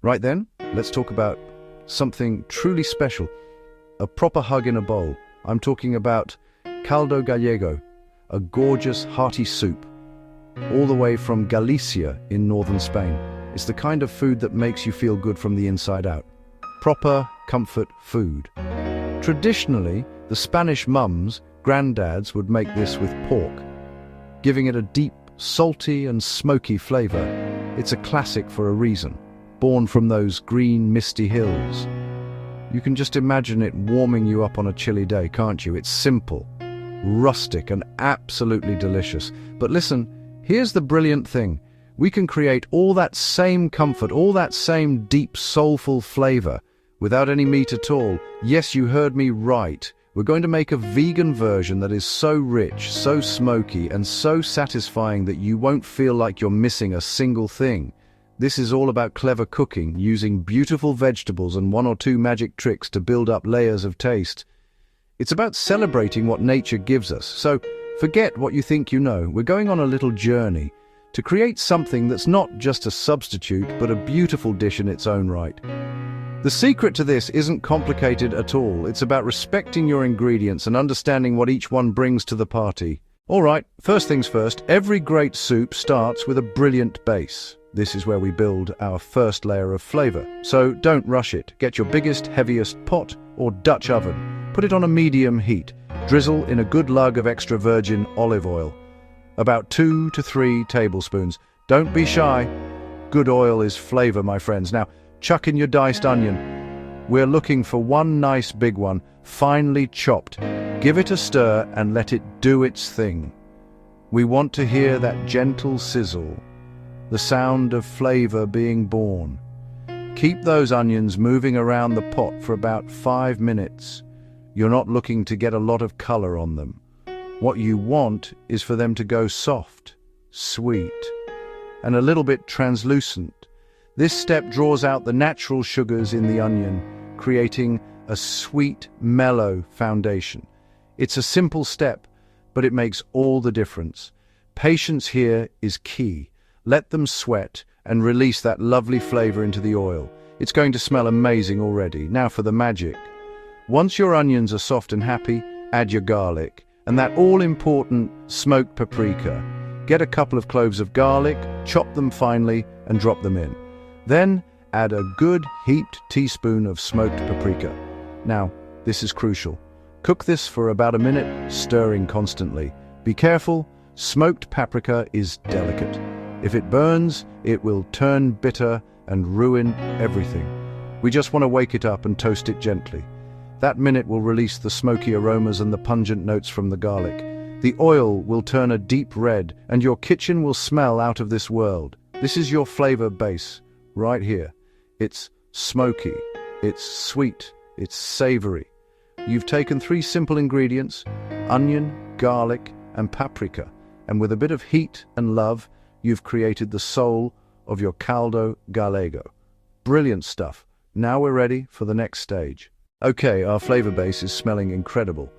Right then, let's talk about something truly special. A proper hug in a bowl. I'm talking about caldo gallego, a gorgeous, hearty soup, all the way from Galicia in northern Spain. It's the kind of food that makes you feel good from the inside out. Proper comfort food. Traditionally, the Spanish mums, granddads would make this with pork, giving it a deep, salty and smoky flavor. It's a classic for a reason, born from those green, misty hills. You can just imagine it warming you up on a chilly day, can't you? It's simple, rustic and absolutely delicious. But listen, here's the brilliant thing. We can create all that same comfort, all that same deep, soulful flavor without any meat at all. Yes, you heard me right. We're going to make a vegan version that is so rich, so smoky, and so satisfying that you won't feel like you're missing a single thing. This is all about clever cooking, using beautiful vegetables and one or two magic tricks to build up layers of taste. It's about celebrating what nature gives us. So forget what you think you know. We're going on a little journey to create something that's not just a substitute, but a beautiful dish in its own right. The secret to this isn't complicated at all. It's about respecting your ingredients and understanding what each one brings to the party. All right, first things first, every great soup starts with a brilliant base. This is where we build our first layer of flavor. So don't rush it. Get your biggest, heaviest pot or Dutch oven. Put it on a medium heat. Drizzle in a good lug of extra virgin olive oil. About 2 to 3 tablespoons. Don't be shy. Good oil is flavor, my friends. Now, chuck in your diced onion. We're looking for one nice big one, finely chopped. Give it a stir and let it do its thing. We want to hear that gentle sizzle, the sound of flavor being born. Keep those onions moving around the pot for about 5 minutes. You're not looking to get a lot of color on them. What you want is for them to go soft, sweet, and a little bit translucent. This step draws out the natural sugars in the onion, creating a sweet, mellow foundation. It's a simple step, but it makes all the difference. Patience here is key. Let them sweat and release that lovely flavor into the oil. It's going to smell amazing already. Now for the magic. Once your onions are soft and happy, add your garlic and that all-important smoked paprika. Get a couple of cloves of garlic, chop them finely and drop them in. Then add a good heaped teaspoon of smoked paprika. Now, this is crucial. Cook this for about a minute, stirring constantly. Be careful, smoked paprika is delicate. If it burns, it will turn bitter and ruin everything. We just want to wake it up and toast it gently. That minute will release the smoky aromas and the pungent notes from the garlic. The oil will turn a deep red, and your kitchen will smell out of this world. This is your flavor base, right here. It's smoky, it's sweet, it's savory. You've taken 3 simple ingredients, onion, garlic, and paprika, and with a bit of heat and love, you've created the soul of your caldo gallego. Brilliant stuff. Now we're ready for the next stage. Okay, our flavor base is smelling incredible.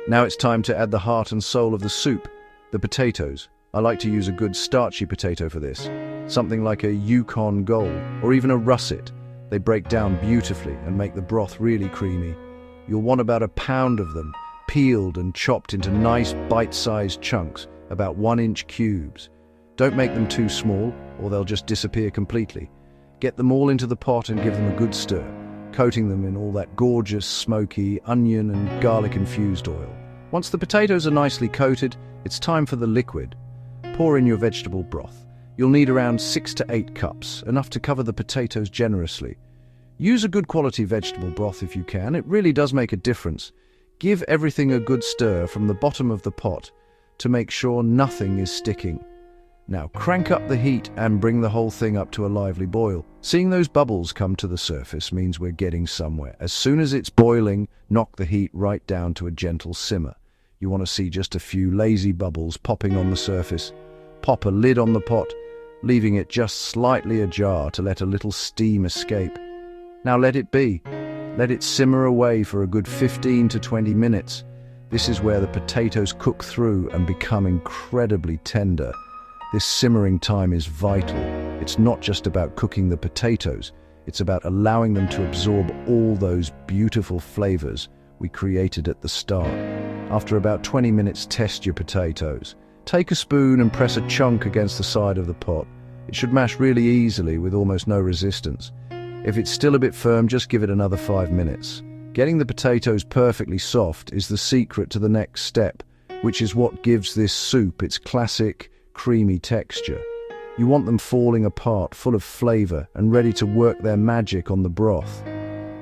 Now it's time to add the heart and soul of the soup, the potatoes. I like to use a good starchy potato for this, something like a Yukon Gold or even a Russet. They break down beautifully and make the broth really creamy. You'll want about 1 pound of them, peeled and chopped into nice bite-sized chunks, about 1-inch cubes. Don't make them too small or they'll just disappear completely. Get them all into the pot and give them a good stir, coating them in all that gorgeous, smoky, onion and garlic-infused oil. Once the potatoes are nicely coated, it's time for the liquid. Pour in your vegetable broth. You'll need around 6 to 8 cups, enough to cover the potatoes generously. Use a good quality vegetable broth if you can. It really does make a difference. Give everything a good stir from the bottom of the pot to make sure nothing is sticking. Now crank up the heat and bring the whole thing up to a lively boil. Seeing those bubbles come to the surface means we're getting somewhere. As soon as it's boiling, knock the heat right down to a gentle simmer. You want to see just a few lazy bubbles popping on the surface. Pop a lid on the pot, leaving it just slightly ajar to let a little steam escape. Now let it be. Let it simmer away for a good 15 to 20 minutes. This is where the potatoes cook through and become incredibly tender. This simmering time is vital. It's not just about cooking the potatoes. It's about allowing them to absorb all those beautiful flavors we created at the start. After about 20 minutes, test your potatoes. Take a spoon and press a chunk against the side of the pot. It should mash really easily with almost no resistance. If it's still a bit firm, just give it another 5 minutes. Getting the potatoes perfectly soft is the secret to the next step, which is what gives this soup its classic, creamy texture. You want them falling apart, full of flavor, and ready to work their magic on the broth.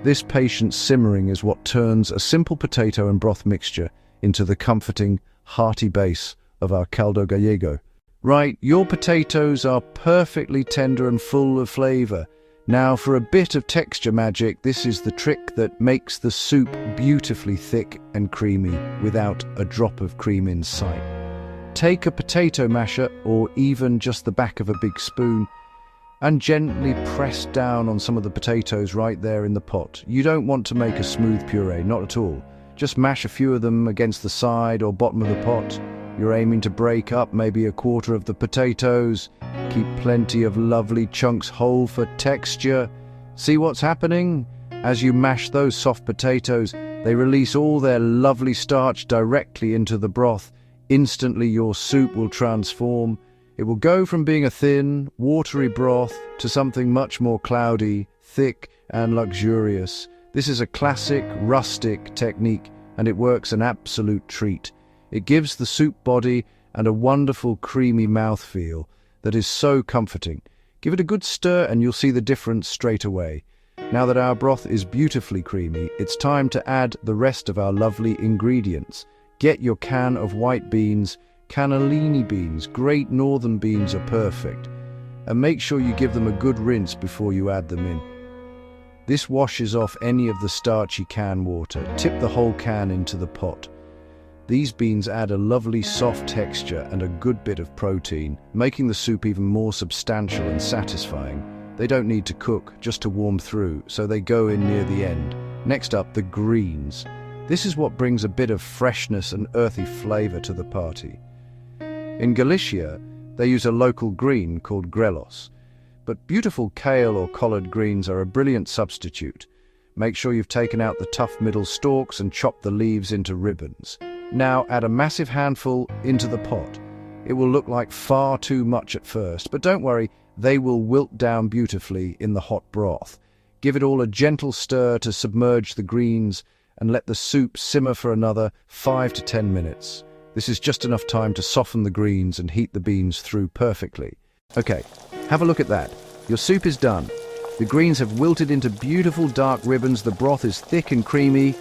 This patient simmering is what turns a simple potato and broth mixture into the comforting, hearty base of our caldo gallego. Right, your potatoes are perfectly tender and full of flavor. Now for a bit of texture magic, this is the trick that makes the soup beautifully thick and creamy without a drop of cream in sight. Take a potato masher, or even just the back of a big spoon, and gently press down on some of the potatoes right there in the pot. You don't want to make a smooth puree, not at all. Just mash a few of them against the side or bottom of the pot. You're aiming to break up maybe a quarter of the potatoes. Keep plenty of lovely chunks whole for texture. See what's happening? As you mash those soft potatoes, they release all their lovely starch directly into the broth. Instantly your soup will transform. It will go from being a thin, watery broth to something much more cloudy, thick, and luxurious. This is a classic, rustic technique, and it works an absolute treat. It gives the soup body and a wonderful creamy mouthfeel that is so comforting. Give it a good stir and you'll see the difference straight away. Now that our broth is beautifully creamy, it's time to add the rest of our lovely ingredients. Get your can of white beans. Cannellini beans, great northern beans, are perfect. And make sure you give them a good rinse before you add them in. This washes off any of the starchy can water. Tip the whole can into the pot. These beans add a lovely soft texture and a good bit of protein, making the soup even more substantial and satisfying. They don't need to cook, just to warm through, so they go in near the end. Next up, the greens. This is what brings a bit of freshness and earthy flavor to the party. In Galicia, they use a local green called Grelos, but beautiful kale or collard greens are a brilliant substitute. Make sure you've taken out the tough middle stalks and chopped the leaves into ribbons. Now add a massive handful into the pot. It will look like far too much at first, but don't worry, they will wilt down beautifully in the hot broth. Give it all a gentle stir to submerge the greens and let the soup simmer for another 5 to 10 minutes. This is just enough time to soften the greens and heat the beans through perfectly. Okay, have a look at that. Your soup is done. The greens have wilted into beautiful dark ribbons, the broth is thick and creamy.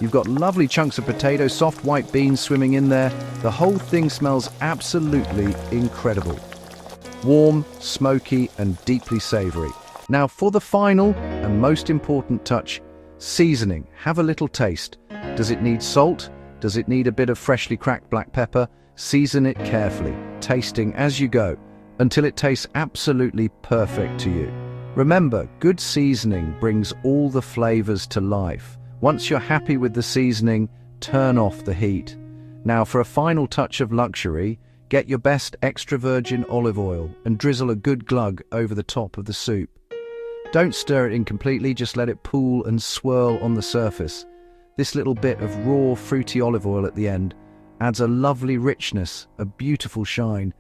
You've got lovely chunks of potato, soft white beans swimming in there. The whole thing smells absolutely incredible. Warm, smoky, and deeply savory. Now for the final and most important touch, seasoning. Have a little taste. Does it need salt? Does it need a bit of freshly cracked black pepper? Season it carefully, tasting as you go, until it tastes absolutely perfect to you. Remember, good seasoning brings all the flavors to life. Once you're happy with the seasoning, turn off the heat. Now for a final touch of luxury, get your best extra virgin olive oil and drizzle a good glug over the top of the soup. Don't stir it in completely, just let it pool and swirl on the surface. This little bit of raw, fruity olive oil at the end adds a lovely richness, a beautiful shine,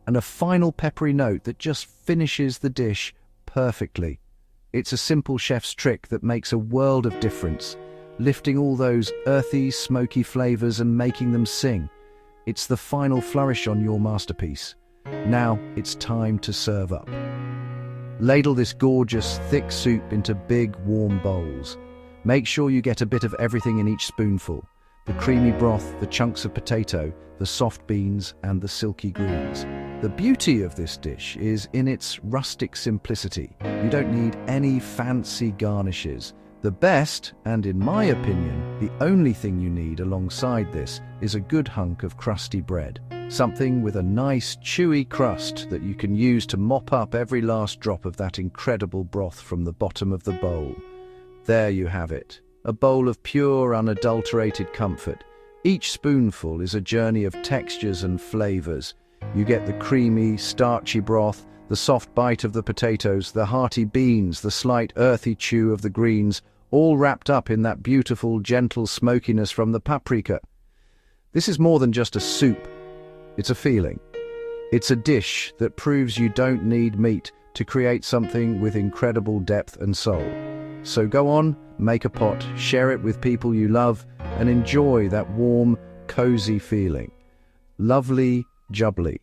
and a final peppery note that just finishes the dish perfectly. It's a simple chef's trick that makes a world of difference, lifting all those earthy, smoky flavors and making them sing. It's the final flourish on your masterpiece. Now it's time to serve up. Ladle this gorgeous, thick soup into big, warm bowls. Make sure you get a bit of everything in each spoonful. The creamy broth, the chunks of potato, the soft beans, and the silky greens. The beauty of this dish is in its rustic simplicity. You don't need any fancy garnishes. The best, and in my opinion, the only thing you need alongside this is a good hunk of crusty bread. Something with a nice, chewy crust that you can use to mop up every last drop of that incredible broth from the bottom of the bowl. There you have it, a bowl of pure, unadulterated comfort. Each spoonful is a journey of textures and flavors. You get the creamy, starchy broth, The soft bite of the potatoes, the hearty beans, the slight earthy chew of the greens, all wrapped up in that beautiful, gentle smokiness from the paprika. This is more than just a soup. It's a feeling. It's a dish that proves you don't need meat to create something with incredible depth and soul. So go on, make a pot, share it with people you love, and enjoy that warm, cozy feeling. Lovely jubbly.